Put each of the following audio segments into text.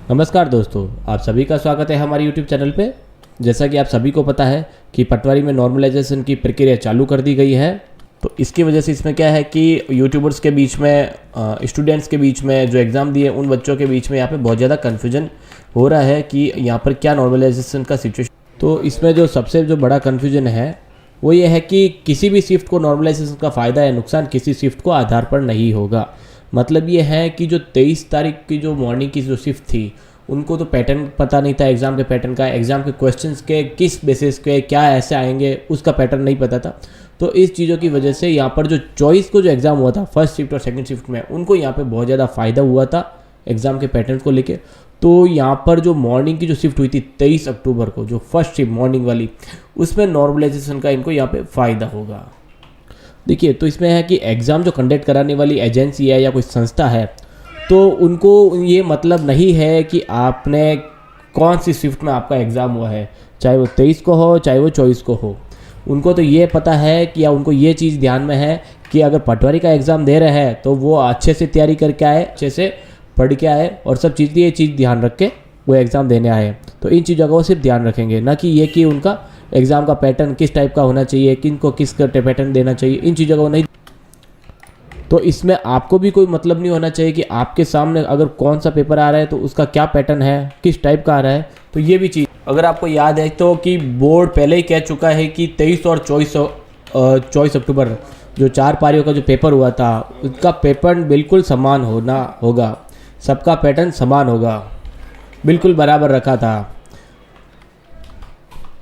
नमस्कार दोस्तों, आप सभी का स्वागत है हमारे YouTube चैनल पे। जैसा कि आप सभी को पता है कि पटवारी में नॉर्मलाइजेशन की प्रक्रिया चालू कर दी गई है। तो इसकी वजह से इसमें क्या है कि यूट्यूबर्स के बीच में, स्टूडेंट्स के बीच में जो एग्ज़ाम दिए उन बच्चों के बीच में यहाँ पे बहुत ज़्यादा कन्फ्यूजन हो रहा है कि यहाँ पर क्या नॉर्मलाइजेशन का सिचुएशन। तो इसमें जो सबसे बड़ा कन्फ्यूजन है वो ये है कि किसी भी शिफ्ट को नॉर्मलाइजेशन का फ़ायदा या नुकसान किसी शिफ्ट को आधार पर नहीं होगा। मतलब ये है कि जो 23 तारीख की जो मॉर्निंग की जो शिफ्ट थी उनको तो पैटर्न पता नहीं था एग्ज़ाम के पैटर्न का, एग्ज़ाम के क्वेश्चंस के किस बेसिस पे क्या ऐसे आएंगे उसका पैटर्न नहीं पता था। तो इस चीज़ों की वजह से यहाँ पर जो चॉइस को जो एग्ज़ाम हुआ था फर्स्ट शिफ्ट और सेकंड शिफ्ट में, उनको यहाँ पे बहुत ज़्यादा फ़ायदा हुआ था एग्ज़ाम के पैटर्न को लेके। तो यहाँ पर जो मॉर्निंग की जो शिफ्ट हुई थी 23 अक्टूबर को, जो फर्स्ट शिफ्ट मॉर्निंग वाली, उसमें नॉर्मलाइजेशन का इनको यहाँ पे फ़ायदा होगा। देखिए, तो इसमें है कि एग्ज़ाम जो कंडक्ट कराने वाली एजेंसी है या कोई संस्था है, तो उनको ये मतलब नहीं है कि आपने कौन सी शिफ्ट में आपका एग्ज़ाम हुआ है, चाहे वो 23 को हो चाहे वो 24 को हो। उनको तो ये पता है कि, या उनको ये चीज़ ध्यान में है कि अगर पटवारी का एग्ज़ाम दे रहे हैं तो वो अच्छे से तैयारी करके आए, अच्छे से पढ़ के आए और सब चीज़ ये चीज़ ध्यान रख के वो एग्ज़ाम देने आए। तो इन चीज़ों का वो सिर्फ ध्यान रखेंगे, ना कि ये कि उनका एग्ज़ाम का पैटर्न किस टाइप का होना चाहिए, किन को किस पैटर्न देना चाहिए, इन चीज़ों का वो नहीं। तो इसमें आपको भी कोई मतलब नहीं होना चाहिए कि आपके सामने अगर कौन सा पेपर आ रहा है तो उसका क्या पैटर्न है, किस टाइप का आ रहा है। तो ये भी चीज़ अगर आपको याद है तो कि बोर्ड पहले ही कह चुका है कि 23 और 24 अक्टूबर जो 4 पारियों का जो पेपर हुआ था उसका पैटर्न बिल्कुल समान होना होगा, सबका पैटर्न समान होगा, बिल्कुल बराबर रखा था।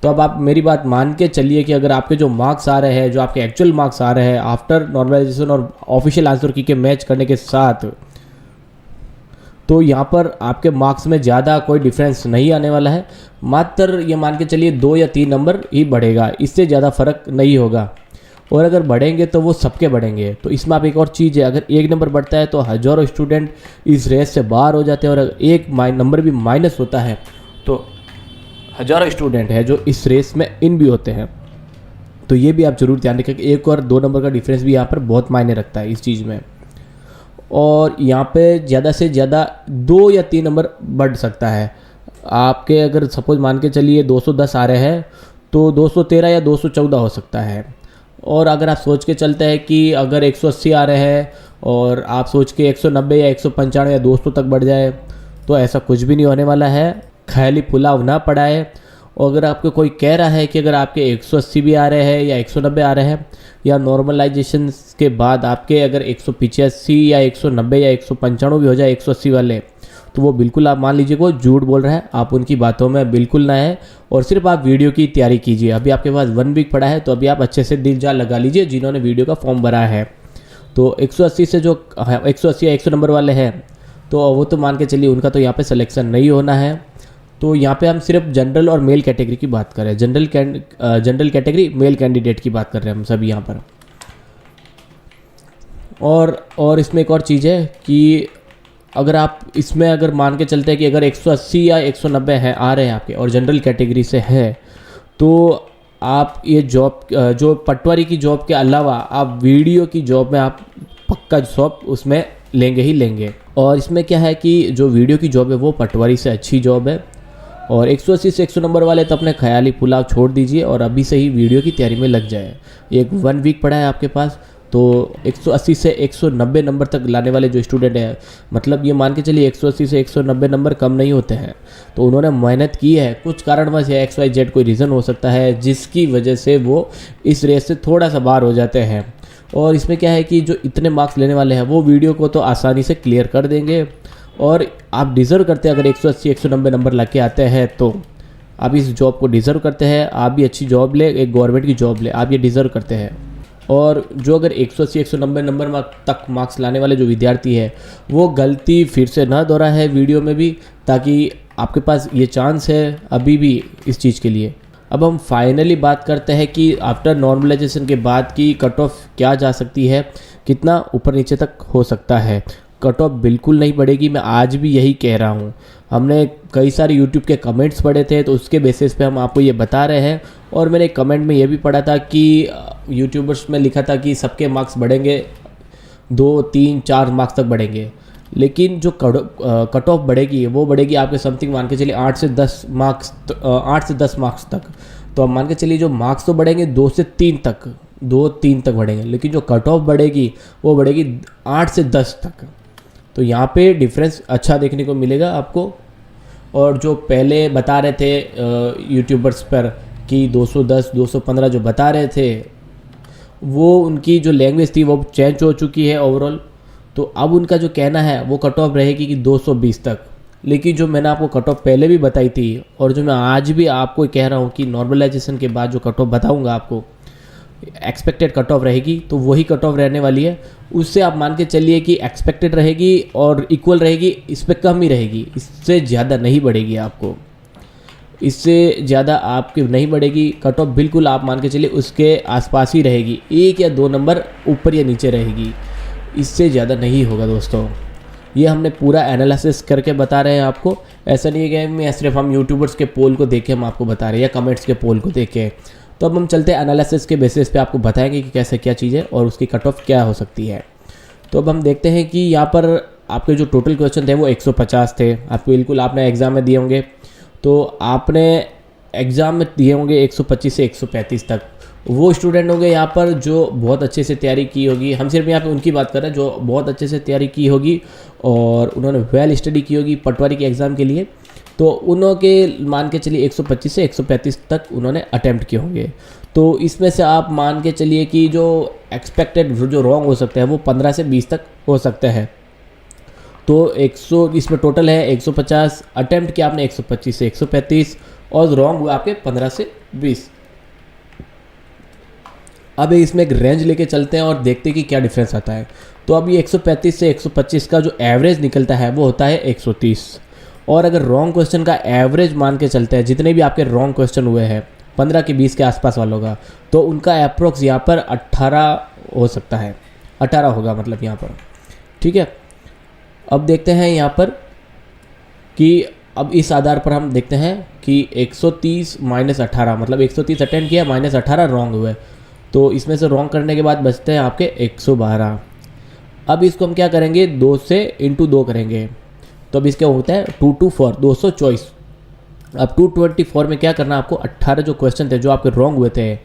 तो अब आप मेरी बात मान के चलिए कि अगर आपके जो मार्क्स आ रहे हैं, जो आपके एक्चुअल मार्क्स आ रहे हैं आफ्टर नॉर्मलाइजेशन और ऑफिशियल आंसर की के मैच करने के साथ, तो यहाँ पर आपके मार्क्स में ज़्यादा कोई डिफरेंस नहीं आने वाला है। मात्र ये मान के चलिए 2 या 3 नंबर ही बढ़ेगा, इससे ज़्यादा फर्क नहीं होगा। और अगर बढ़ेंगे तो वो सबके बढ़ेंगे। तो इसमें आप एक और चीज़ है, अगर 1 नंबर बढ़ता है तो हज़ारों स्टूडेंट इस रेस से बाहर हो जाते हैं, और अगर 1 नंबर भी माइनस होता है तो हज़ारों स्टूडेंट हैं जो इस रेस में इन भी होते हैं। तो ये भी आप जरूर ध्यान रखें कि 1 और 2 नंबर का डिफरेंस भी यहाँ पर बहुत मायने रखता है इस चीज़ में। और यहाँ पे ज़्यादा से ज़्यादा 2 या 3 नंबर बढ़ सकता है। आपके अगर सपोज मान के चलिए 210 आ रहे हैं तो 213 या 214 हो सकता है। और अगर आप सोच के चलते हैं कि अगर 180 आ रहे हैं और आप सोच के 190 या 195 या 200 तक बढ़ जाए, तो ऐसा कुछ भी नहीं होने वाला है। ख्याली पुलाव ना पड़ाए। और अगर आपको कोई कह रहा है कि अगर आपके 180 भी आ रहे हैं या 190 आ रहे हैं, या नॉर्मलाइजेशन के बाद आपके अगर 185 या 190 या 195 भी हो जाए 180 वाले, तो वो बिल्कुल आप मान लीजिए वो झूठ बोल रहा है, आप उनकी बातों में बिल्कुल ना है। और सिर्फ आप वीडियो की तैयारी कीजिए। अभी आपके पास 1 वीक पड़ा है, तो अभी आप अच्छे से दिल जान लगा लीजिए जिन्होंने वीडियो का फॉर्म भरा है। तो 180 से जो 180 या 100 नंबर वाले हैं, तो वो तो मान के चलिए उनका तो यहाँ पे सिलेक्शन नहीं होना है। तो यहाँ पे हम सिर्फ जनरल और मेल कैटेगरी की बात कर रहे हैं, जनरल कैटेगरी मेल कैंडिडेट की बात कर रहे हैं हम सभी यहाँ पर। और इसमें एक और चीज़ है कि अगर आप इसमें अगर मान के चलते हैं कि अगर 180 या 190 हैं आ रहे हैं आपके और जनरल कैटेगरी से है, तो आप ये जॉब जो पटवारी की जॉब के अलावा आप वीडियो की जॉब में आप पक्का जॉब उसमें लेंगे ही लेंगे। और इसमें क्या है कि जो वीडियो की जॉब है वो पटवारी से अच्छी जॉब है। और 180 से 100 नंबर वाले तो अपने ख्याली पुलाव छोड़ दीजिए और अभी से ही वीडियो की तैयारी में लग जाए। एक 1 वीक पड़ा है आपके पास, तो 180 से 190 नंबर तक लाने वाले जो स्टूडेंट हैं, मतलब ये मान के चलिए 180 से 190 नंबर कम नहीं होते हैं। तो उन्होंने मेहनत की है, कुछ कारणवश या XYZ कोई रीज़न हो सकता है जिसकी वजह से वो इस रेस से थोड़ा सा बाहर हो जाते हैं। और इसमें क्या है कि जो इतने मार्क्स लेने वाले हैं वो वीडियो को तो आसानी से क्लियर कर देंगे। और आप डिज़र्व करते हैं, अगर 180 190 नंबर ला के आते हैं तो आप इस जॉब को डिज़र्व करते हैं। आप भी अच्छी जॉब ले, एक गवर्नमेंट की जॉब ले, आप ये डिज़र्व करते हैं। और जो अगर 180 190 नंबर तक मार्क्स लाने वाले जो विद्यार्थी है, वो गलती फिर से ना दोहराए वीडियो में भी, ताकि आपके पास ये चांस है अभी भी इस चीज़ के लिए। अब हम फाइनली बात करते हैं कि आफ्टर नॉर्मलाइजेशन के बाद की कट ऑफ क्या जा सकती है, कितना ऊपर नीचे तक हो सकता है। कट ऑफ बिल्कुल नहीं बढ़ेगी, मैं आज भी यही कह रहा हूँ। हमने कई सारे यूट्यूब के कमेंट्स पढ़े थे, तो उसके बेसिस पे हम आपको ये बता रहे हैं। और मैंने कमेंट में ये भी पढ़ा था कि यूट्यूबर्स में लिखा था कि सबके मार्क्स बढ़ेंगे, 2 3 4 मार्क्स तक बढ़ेंगे। लेकिन जो कट ऑफ बढ़ेगी वो बढ़ेगी आपके समथिंग मान के चलिए 8 से 10 मार्क्स, 8 से 10 मार्क्स तक। तो अब मान के चलिए जो मार्क्स तो बढ़ेंगे 2 से 3 तक, 2-3 तक बढ़ेंगे, लेकिन जो कट ऑफ बढ़ेगी वो बढ़ेगी 8 से 10 तक। तो यहाँ पे डिफरेंस अच्छा देखने को मिलेगा आपको। और जो पहले बता रहे थे यूट्यूबर्स पर कि 210 215 जो बता रहे थे, वो उनकी जो लैंग्वेज थी वो चेंज हो चुकी है ओवरऑल। तो अब उनका जो कहना है वो कट ऑफ रहेगी कि 220 तक। लेकिन जो मैंने आपको कट ऑफ पहले भी बताई थी और जो मैं आज भी आपको कह रहा हूँ कि नॉर्मलाइजेशन के बाद जो कट ऑफ बताऊँगा आपको, एक्सपेक्टेड कट ऑफ रहेगी, तो वही कट ऑफ रहने वाली है। उससे आप मान के चलिए कि एक्सपेक्टेड रहेगी और इक्वल रहेगी, इस पर कम ही रहेगी, इससे ज़्यादा नहीं बढ़ेगी आपको, इससे ज़्यादा आपकी नहीं बढ़ेगी। कट ऑफ बिल्कुल आप मान के चलिए उसके आसपास ही रहेगी, 1 या 2 नंबर ऊपर या नीचे रहेगी, इससे ज़्यादा नहीं होगा दोस्तों। ये हमने पूरा एनालिसिस करके बता रहे हैं आपको। ऐसा नहीं है कि मैं सिर्फ हम यूट्यूबर्स के पोल को देख के हम आपको बता रहे हैं या कमेंट्स के पोल को देख के। तो अब हम चलते हैं एनालिसिस के बेसिस पे आपको बताएंगे कि कैसे क्या चीज़ है और उसकी कट ऑफ क्या हो सकती है। तो अब हम देखते हैं कि यहाँ पर आपके जो टोटल क्वेश्चन थे वो 150 थे। आपको बिल्कुल आपने एग्ज़ाम में दिए होंगे, तो आपने एग्ज़ाम में दिए होंगे 125 से 135 तक। वो स्टूडेंट होंगे यहाँ पर जो बहुत अच्छे से तैयारी की होगी, हम सिर्फ यहाँ पे उनकी बात कर रहे हैं जो बहुत अच्छे से तैयारी की होगी और उन्होंने वेल स्टडी की होगी पटवारी के एग्ज़ाम के लिए। तो उन्हों के मान के चलिए 125 से 135 तक उन्होंने अटैम्प्ट किए होंगे। तो इसमें से आप मान के चलिए कि जो एक्सपेक्टेड जो रॉन्ग हो सकता है वो 15 से 20 तक हो सकता है। तो 100 इसमें टोटल है 150, अटैम्प्ट किया आपने 125 से 135 और रॉन्ग हुआ आपके 15 से 20। अब इसमें एक रेंज लेके चलते हैं और देखते हैं कि क्या डिफरेंस आता है। तो अब ये 135 से 125 का जो एवरेज निकलता है वो होता है 130। और अगर रॉन्ग क्वेश्चन का एवरेज मान के चलते हैं, जितने भी आपके रॉन्ग क्वेश्चन हुए हैं 15 के 20 के आसपास वालों का, तो उनका अप्रोक्स यहाँ पर 18 हो सकता है, 18 होगा मतलब यहाँ पर। ठीक है, अब देखते हैं यहाँ पर कि अब इस आधार पर हम देखते हैं कि 130 माइनस 18 मतलब 130 अटेंड किया माइनस 18 रॉन्ग हुए। तो इसमें से रॉन्ग करने के बाद बचते हैं आपके 112। अब इसको हम क्या करेंगे, 2 से इंटू 2 करेंगे। तो अब इसका होता है 224 224। अब 224 में क्या करना है आपको, 18 जो क्वेश्चन थे जो आपके रॉन्ग हुए थे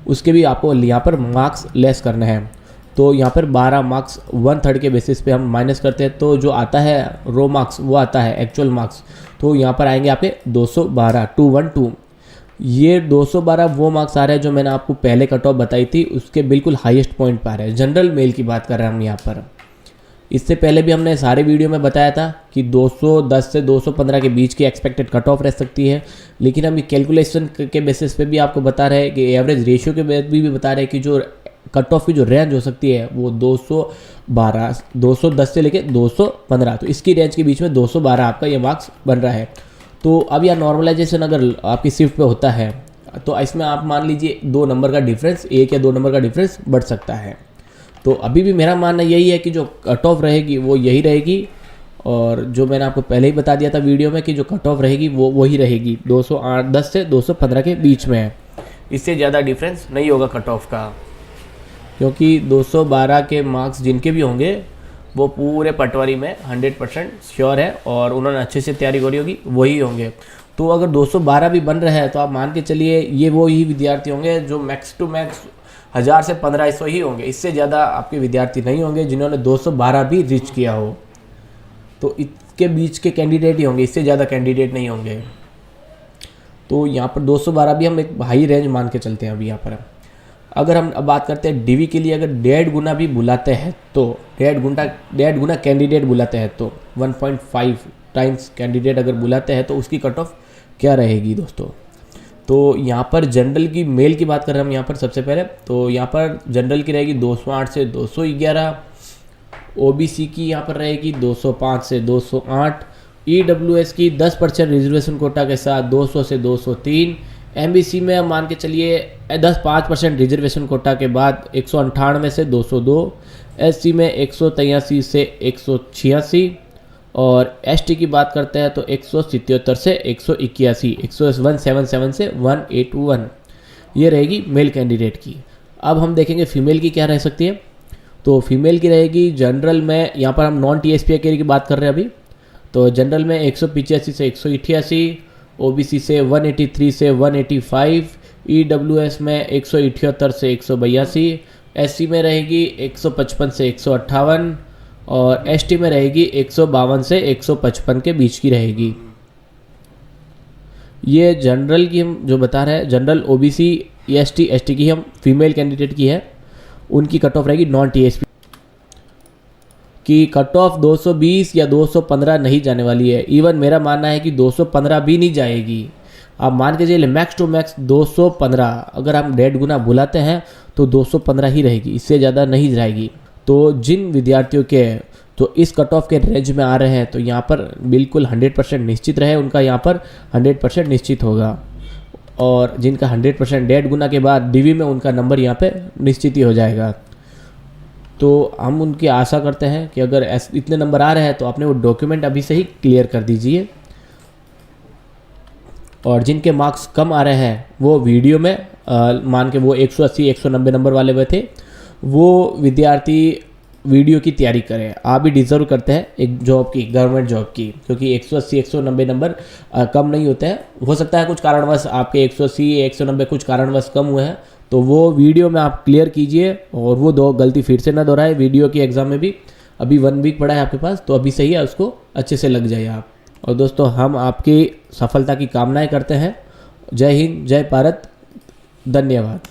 उसके भी आपको यहाँ पर मार्क्स लेस करने हैं। तो यहाँ पर 12 मार्क्स 1/3 के बेसिस पे हम माइनस करते हैं, तो जो आता है रो मार्क्स वो आता है एक्चुअल मार्क्स। तो यहाँ पर आएंगे आपके 212 212। ये 212 वो मार्क्स आ रहे हैं जो मैंने आपको पहले कट ऑफ बताई थी उसके बिल्कुल हाईएस्ट पॉइंट पर आ रहे हैं। जनरल मेल की बात कर रहे हैं हम यहाँ पर। इससे पहले भी हमने सारे वीडियो में बताया था कि 210 से 215 के बीच की एक्सपेक्टेड कट ऑफ रह सकती है। लेकिन हम कैलकुलेशन के बेसिस पे भी आपको बता रहे हैं कि एवरेज रेशियो के बेस भी बता रहे हैं कि जो कट ऑफ की जो रेंज हो सकती है वो 210 से लेके 215। तो इसकी रेंज के बीच में 212 आपका ये मार्क्स बन रहा है। तो अब यह नॉर्मलाइजेशन अगर आपकी शिफ्ट पे होता है तो इसमें आप मान लीजिए 2 नंबर का डिफरेंस, 1 या 2 नंबर का डिफरेंस बढ़ सकता है। तो अभी भी मेरा मानना यही है कि जो कट ऑफ रहेगी वो यही रहेगी। और जो मैंने आपको पहले ही बता दिया था वीडियो में कि जो कट ऑफ रहेगी वो वही रहेगी, 210 से 215 के बीच में है। इससे ज़्यादा डिफरेंस नहीं होगा कट ऑफ का, क्योंकि 212 के मार्क्स जिनके भी होंगे वो पूरे पटवारी में 100% श्योर है और उन्होंने अच्छे से तैयारी करी होगी वही होंगे। तो अगर 212 भी बन रहा है तो आप मान के चलिए ये वो ही विद्यार्थी होंगे जो मैक्स टू मैक्स 1000 से 1500 ही होंगे। इससे ज़्यादा आपके विद्यार्थी नहीं होंगे जिन्होंने 212 भी रीच किया हो। तो इसके बीच के कैंडिडेट ही होंगे, इससे ज़्यादा कैंडिडेट नहीं होंगे। तो यहाँ पर 212 भी हम एक हाई रेंज मान के चलते हैं अभी यहाँ पर। अगर हम अब बात करते हैं डीवी के लिए, अगर 1.5 गुना भी बुलाते हैं तो 1.5 गुना कैंडिडेट बुलाते हैं तो 1.5 टाइम्स कैंडिडेट अगर बुलाते हैं तो उसकी कट ऑफ क्या रहेगी दोस्तों। तो यहाँ पर जनरल की मेल की बात कर रहे हैं हम यहाँ पर सबसे पहले। तो यहाँ पर जनरल की रहेगी 208 से 211, ओबीसी की यहाँ पर रहेगी 205 से 208, ईडब्ल्यूएस की 10% रिजर्वेशन कोटा के साथ 200 से 203, एमबीसी में मान के चलिए 5% रिजर्वेशन कोटा के बाद 198 से 202, एससी में 183 से 186 और एसटी की बात करते हैं तो 177 से 181, 177 से 181। ये रहेगी मेल कैंडिडेट की। अब हम देखेंगे फीमेल की क्या रह सकती है। तो फीमेल की रहेगी जनरल में, यहाँ पर हम नॉन TSP कैटेगरी की बात कर रहे हैं अभी, तो जनरल में 185 से 188, OBC से 183 से 185, EWS में 178 से 182, SC में रहेगी 155 से 158 और ST में रहेगी 152 से 155 के बीच की रहेगी। ये जनरल की हम जो बता रहे हैं, जनरल OBC ST ST की हम फीमेल कैंडिडेट की है, उनकी कट ऑफ रहेगी नॉन TSP की कट ऑफ 220 या 215 नहीं जाने वाली है। इवन मेरा मानना है कि 215 भी नहीं जाएगी। आप मान के चलिए मैक्स टू मैक्स 215, अगर हम 1.5 गुना बुलाते हैं तो 215 ही रहेगी, इससे ज़्यादा नहीं जाएगी। तो जिन विद्यार्थियों के तो इस कट ऑफ के रेंज में आ रहे हैं तो यहाँ पर बिल्कुल 100% निश्चित रहे, उनका यहाँ पर 100% निश्चित होगा। और जिनका 100% 1.5 गुना के बाद DV में उनका नंबर यहाँ पे निश्चित ही हो जाएगा। तो हम उनकी आशा करते हैं कि अगर इतने नंबर आ रहे हैं तो आपने वो डॉक्यूमेंट अभी से ही क्लियर कर दीजिए। और जिनके मार्क्स कम आ रहे हैं वो वीडियो में मान के वो 180 190 नंबर वाले हुए थे, वो विद्यार्थी वीडियो की तैयारी करें। आप भी डिज़र्व करते हैं एक जॉब की, गवर्नमेंट जॉब की, क्योंकि 180 190 नंबर कम नहीं होते हैं। हो सकता है कुछ कारणवश आपके 180 190 कुछ कारणवश कम हुए हैं, तो वो वीडियो में आप क्लियर कीजिए और वो दो गलती फिर से ना दोहराए। वीडियो की एग्ज़ाम में भी अभी 1 वीक पड़ा है आपके पास, तो अभी सही है, उसको अच्छे से लग जाइए आप। और दोस्तों हम आपकी सफलता की कामनाएं करते हैं। जय हिंद, जय भारत, धन्यवाद।